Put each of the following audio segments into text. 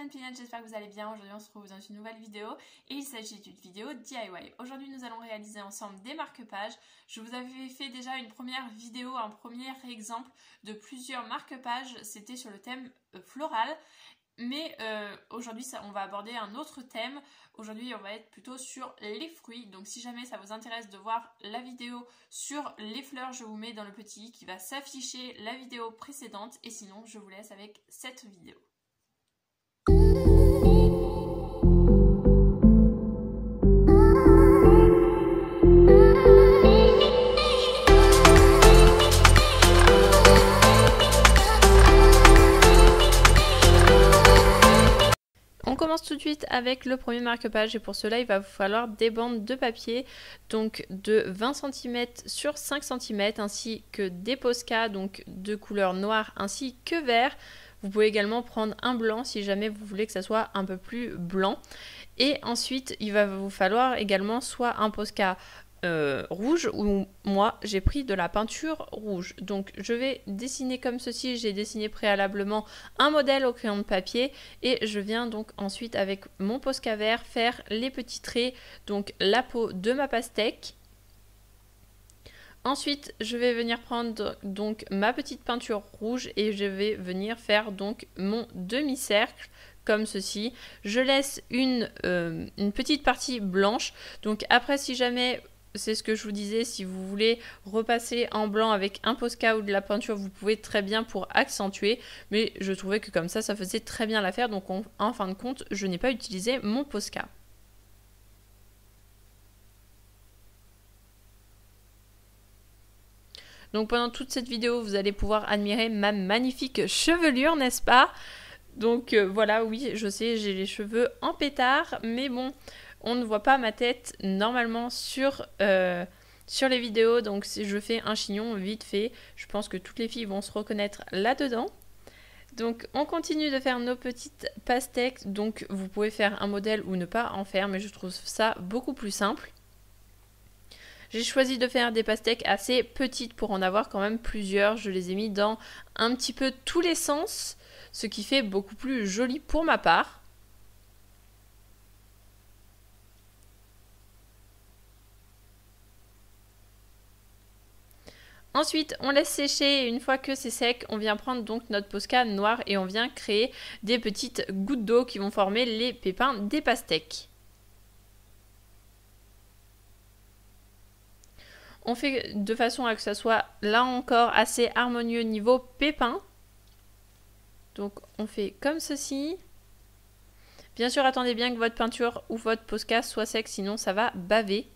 Peanut, j'espère que vous allez bien. Aujourd'hui on se retrouve dans une nouvelle vidéo et il s'agit d'une vidéo DIY. Aujourd'hui nous allons réaliser ensemble des marque-pages. Je vous avais fait déjà une première vidéo, un premier exemple de plusieurs marque-pages. C'était sur le thème floral. Mais aujourd'hui on va aborder un autre thème. Aujourd'hui on va être plutôt sur les fruits. Donc si jamais ça vous intéresse de voir la vidéo sur les fleurs, je vous mets dans le petit i qui va s'afficher la vidéo précédente. Et sinon je vous laisse avec cette vidéo. On commence tout de suite avec le premier marque-page et pour cela il va vous falloir des bandes de papier donc de 20 cm sur 5 cm ainsi que des Posca donc de couleur noire ainsi que vert. Vous pouvez également prendre un blanc si jamais vous voulez que ça soit un peu plus blanc. Et ensuite il va vous falloir également soit un Posca rouge ou moi j'ai pris de la peinture rouge. Donc je vais dessiner comme ceci, j'ai dessiné préalablement un modèle au crayon de papier et je viens donc ensuite avec mon Posca vert faire les petits traits, donc la peau de ma pastèque. Ensuite je vais venir prendre donc ma petite peinture rouge et je vais venir faire donc mon demi-cercle comme ceci. Je laisse une petite partie blanche, donc après si jamais c'est ce que je vous disais, si vous voulez repasser en blanc avec un Posca ou de la peinture, vous pouvez très bien pour accentuer. Mais je trouvais que comme ça faisait très bien l'affaire. Donc en fin de compte, je n'ai pas utilisé mon Posca. Donc pendant toute cette vidéo, vous allez pouvoir admirer ma magnifique chevelure, n'est-ce pas? Donc voilà, oui, je sais, j'ai les cheveux en pétard, mais bon, on ne voit pas ma tête normalement sur les vidéos, donc si je fais un chignon vite fait, je pense que toutes les filles vont se reconnaître là-dedans. Donc on continue de faire nos petites pastèques, donc vous pouvez faire un modèle ou ne pas en faire, mais je trouve ça beaucoup plus simple. J'ai choisi de faire des pastèques assez petites pour en avoir quand même plusieurs, je les ai mis dans un petit peu tous les sens, ce qui fait beaucoup plus joli pour ma part. Ensuite, on laisse sécher et une fois que c'est sec, on vient prendre donc notre Posca noir et on vient créer des petites gouttes d'eau qui vont former les pépins des pastèques. On fait de façon à que ça soit là encore assez harmonieux niveau pépins. Donc on fait comme ceci. Bien sûr, attendez bien que votre peinture ou votre Posca soit sec, sinon ça va baver.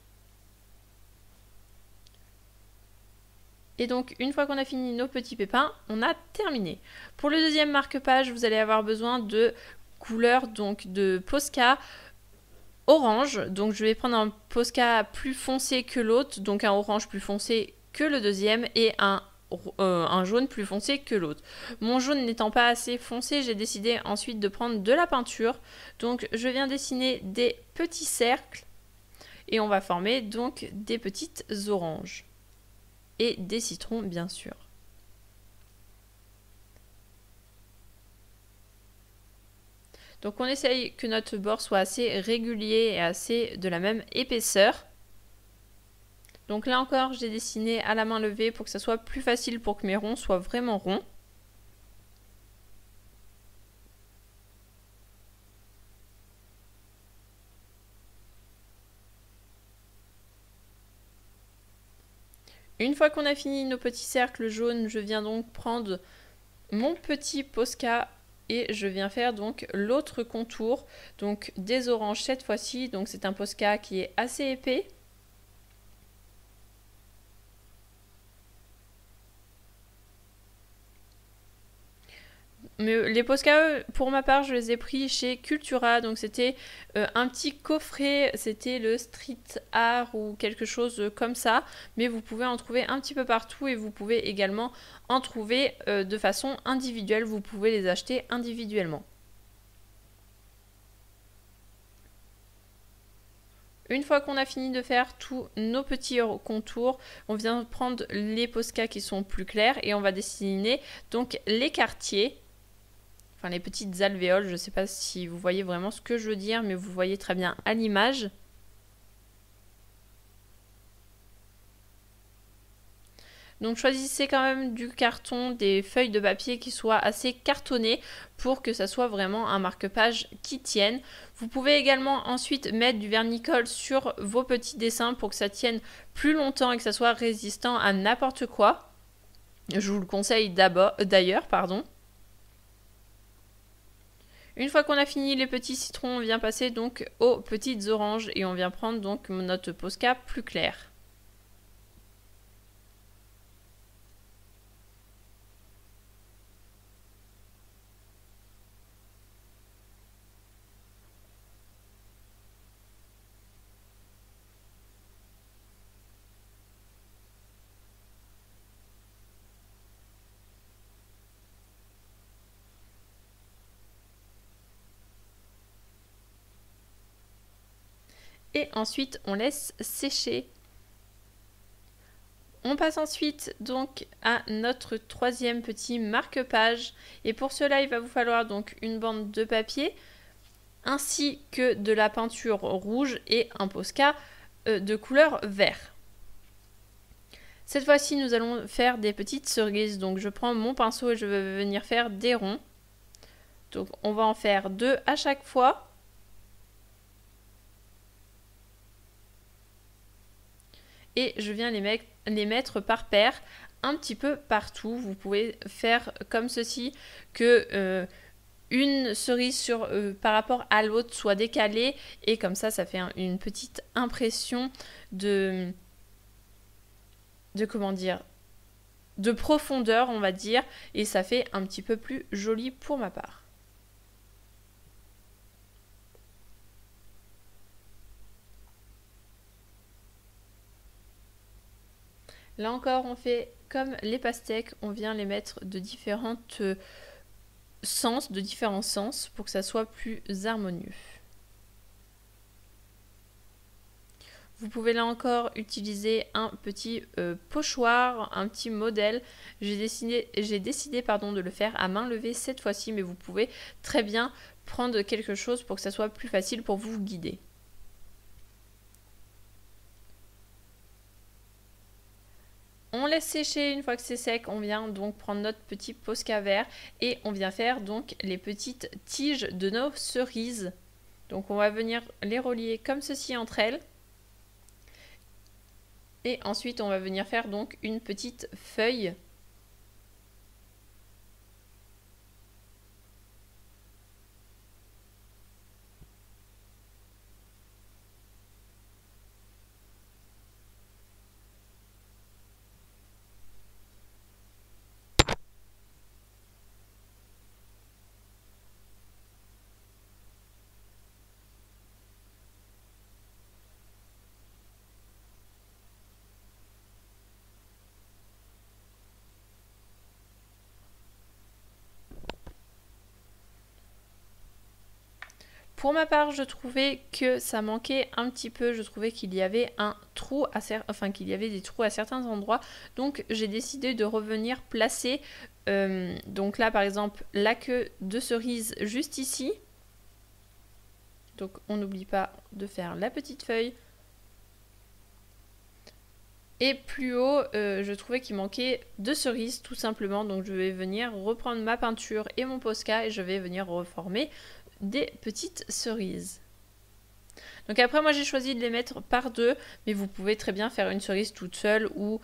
Et donc, une fois qu'on a fini nos petits pépins, on a terminé. Pour le deuxième marque-page, vous allez avoir besoin de couleurs, donc de Posca orange. Donc, je vais prendre un Posca plus foncé que l'autre, donc un orange plus foncé que le deuxième et un jaune plus foncé que l'autre. Mon jaune n'étant pas assez foncé, j'ai décidé ensuite de prendre de la peinture. Donc, je viens dessiner des petits cercles et on va former donc des petites oranges. Et des citrons bien sûr. Donc on essaye que notre bord soit assez régulier et assez de la même épaisseur. Donc là encore j'ai dessiné à la main levée pour que ça soit plus facile pour que mes ronds soient vraiment ronds. Une fois qu'on a fini nos petits cercles jaunes, je viens donc prendre mon petit Posca et je viens faire donc l'autre contour, donc des oranges cette fois-ci. Donc c'est un Posca qui est assez épais. Mais les Posca, pour ma part, je les ai pris chez Cultura, donc c'était un petit coffret, c'était le street art ou quelque chose comme ça, mais vous pouvez en trouver un petit peu partout et vous pouvez également en trouver de façon individuelle, vous pouvez les acheter individuellement. Une fois qu'on a fini de faire tous nos petits contours, on vient prendre les Posca qui sont plus clairs et on va dessiner donc les quartiers. enfin les petites alvéoles. Je ne sais pas si vous voyez vraiment ce que je veux dire, mais vous voyez très bien à l'image. Donc choisissez quand même du carton, des feuilles de papier qui soient assez cartonnées pour que ça soit vraiment un marque-page qui tienne. Vous pouvez également ensuite mettre du vernis-colle sur vos petits dessins pour que ça tienne plus longtemps et que ça soit résistant à n'importe quoi. Je vous le conseille d'ailleurs. Une fois qu'on a fini les petits citrons, on vient passer donc aux petites oranges et on vient prendre donc notre Posca plus claire. Et ensuite, on laisse sécher. On passe ensuite donc à notre troisième petit marque-page. Et pour cela, il va vous falloir donc une bande de papier ainsi que de la peinture rouge et un Posca de couleur vert. Cette fois-ci, nous allons faire des petites cerises. Donc, je prends mon pinceau et je vais venir faire des ronds. Donc, on va en faire 2 à chaque fois. Et je viens les mettre par paire un petit peu partout. Vous pouvez faire comme ceci, que une cerise par rapport à l'autre soit décalée, et comme ça fait une petite impression de comment dire, de profondeur, on va dire, et ça fait un petit peu plus joli pour ma part. Là encore, on fait comme les pastèques, on vient les mettre de différents sens pour que ça soit plus harmonieux. Vous pouvez là encore utiliser un petit pochoir, un petit modèle. J'ai décidé de le faire à main levée cette fois-ci, mais vous pouvez très bien prendre quelque chose pour que ça soit plus facile pour vous guider. On laisse sécher. Une fois que c'est sec, on vient donc prendre notre petit Posca vert et on vient faire donc les petites tiges de nos cerises. Donc on va venir les relier comme ceci entre elles. Et ensuite on va venir faire donc une petite feuille. Pour ma part, je trouvais que ça manquait un petit peu. Je trouvais qu'il y avait qu'il y avait des trous à certains endroits. Donc j'ai décidé de revenir placer, donc là par exemple, la queue de cerise juste ici. Donc on n'oublie pas de faire la petite feuille. Et plus haut, je trouvais qu'il manquait de cerises tout simplement. Donc je vais venir reprendre ma peinture et mon Posca et je vais venir reformer des petites cerises. Donc après moi j'ai choisi de les mettre par deux, mais vous pouvez très bien faire une cerise toute seule ou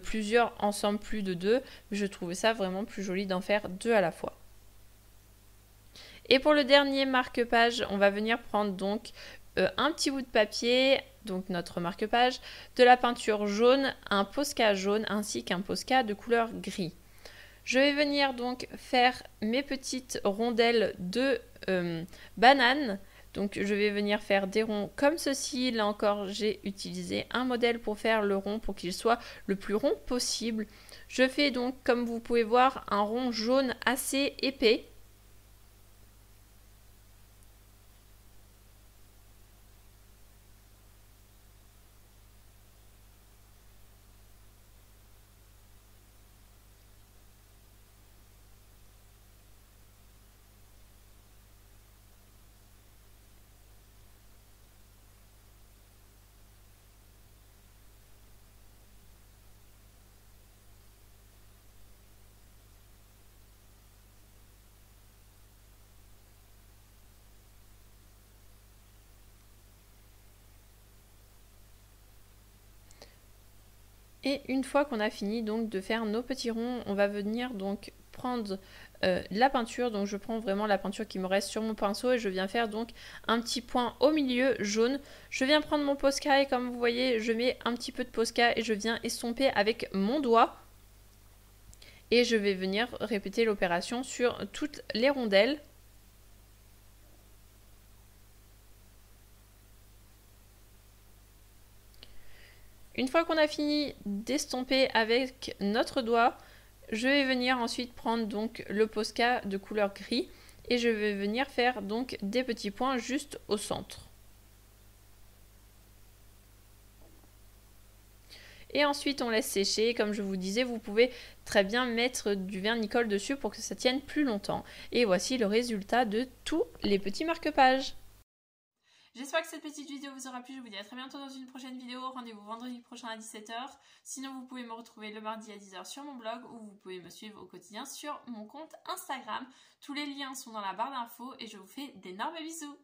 plusieurs ensemble, plus de deux. Mais je trouvais ça vraiment plus joli d'en faire deux à la fois. Et pour le dernier marque-page, on va venir prendre donc un petit bout de papier, donc notre marque-page, de la peinture jaune, un Posca jaune ainsi qu'un Posca de couleur gris. Je vais venir donc faire mes petites rondelles de banane. Donc je vais venir faire des ronds comme ceci. Là encore, j'ai utilisé un modèle pour faire le rond pour qu'il soit le plus rond possible. Je fais donc, comme vous pouvez voir, un rond jaune assez épais. Et une fois qu'on a fini donc de faire nos petits ronds, on va venir donc prendre la peinture. Donc je prends vraiment la peinture qui me reste sur mon pinceau et je viens faire donc un petit point au milieu jaune. Je viens prendre mon Posca et comme vous voyez, je mets un petit peu de Posca et je viens estomper avec mon doigt. Et je vais venir répéter l'opération sur toutes les rondelles. Une fois qu'on a fini d'estomper avec notre doigt, je vais venir ensuite prendre donc le Posca de couleur gris et je vais venir faire donc des petits points juste au centre. Et ensuite on laisse sécher. Comme je vous disais, vous pouvez très bien mettre du vernicole dessus pour que ça tienne plus longtemps. Et voici le résultat de tous les petits marque-pages. J'espère que cette petite vidéo vous aura plu. Je vous dis à très bientôt dans une prochaine vidéo. Rendez-vous vendredi prochain à 17 h. Sinon, vous pouvez me retrouver le mardi à 10 h sur mon blog ou vous pouvez me suivre au quotidien sur mon compte Instagram. Tous les liens sont dans la barre d'infos et je vous fais d'énormes bisous.